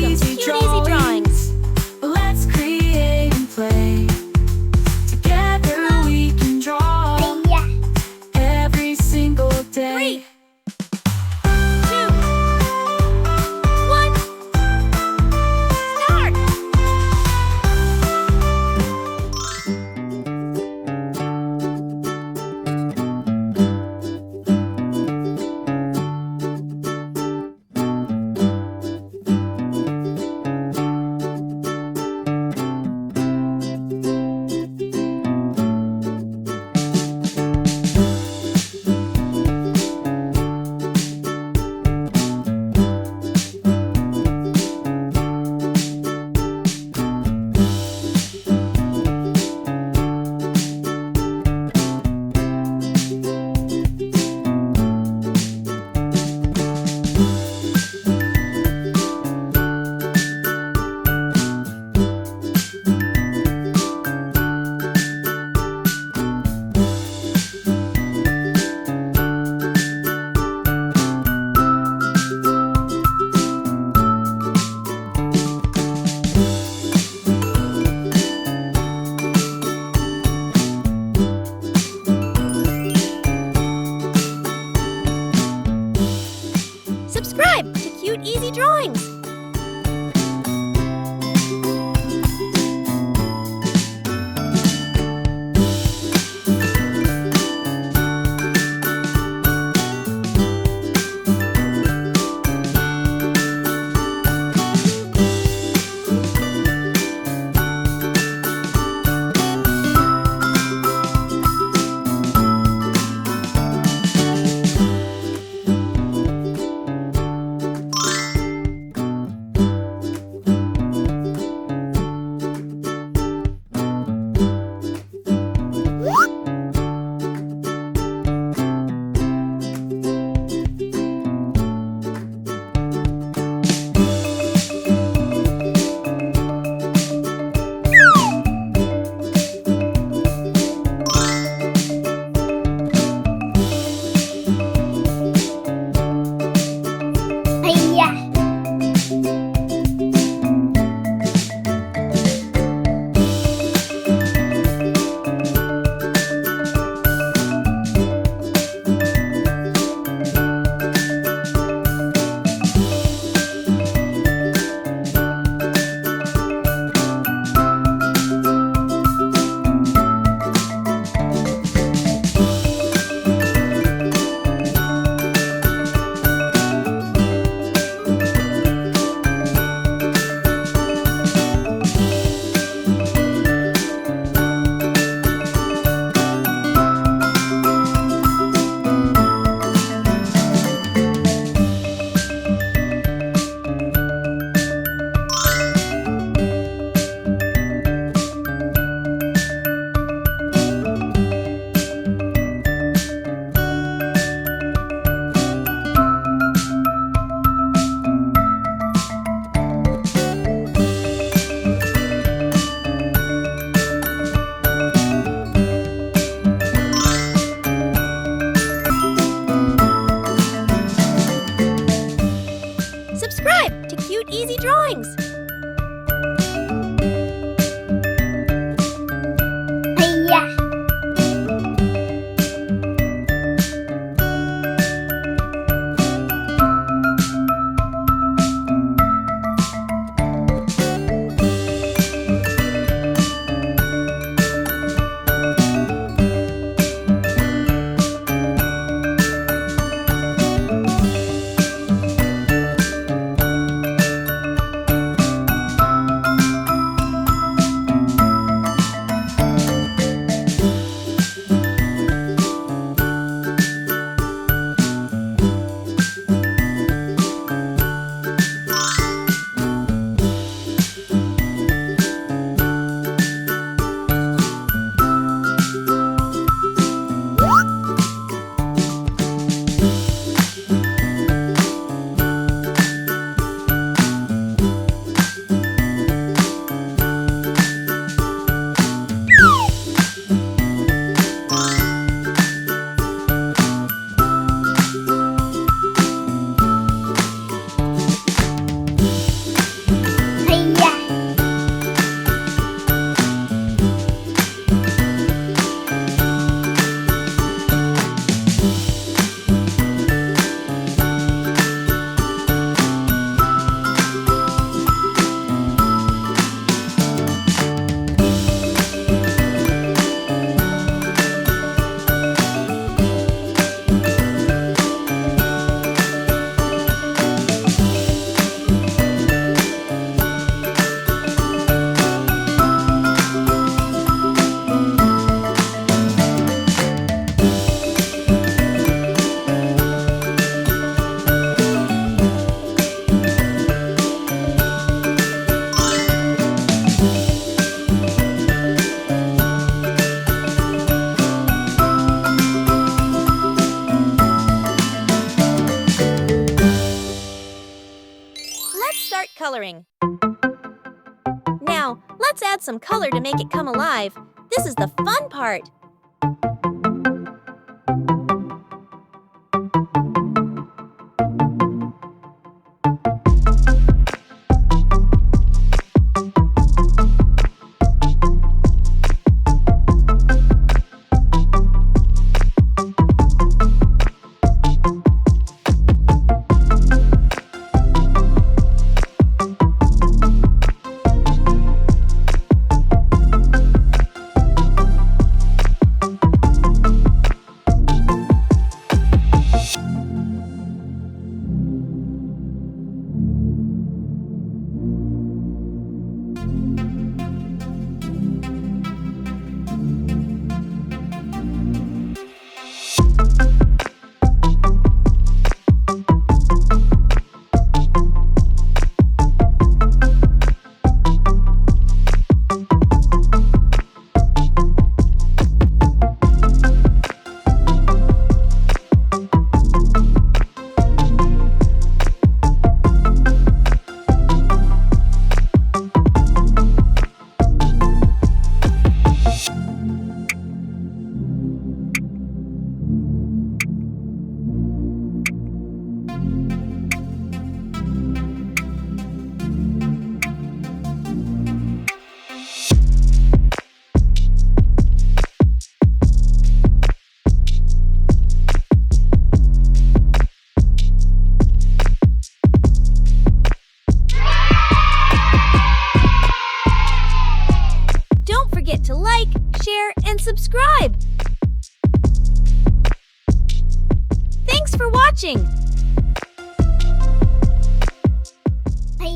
Welcome to Cute Easy Drawings. Let's create and play. Together we can draw every single day. 3, 2, 1, start! Subscribe to Cute Easy Drawings. Subscribe to Cute Easy Drawings. coloring. Now, let's add some color to make it come alive. This is the fun part. To like, share, and subscribe. Thanks for watching.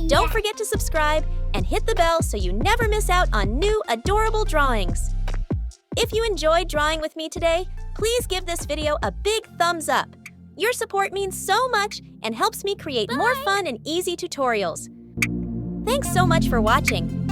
Don't forget to subscribe and hit the bell so you never miss out on new adorable drawings. If you enjoyed drawing with me today, please give this video a big thumbs up. Your support means so much and helps me create more fun and easy tutorials. Thanks so much for watching.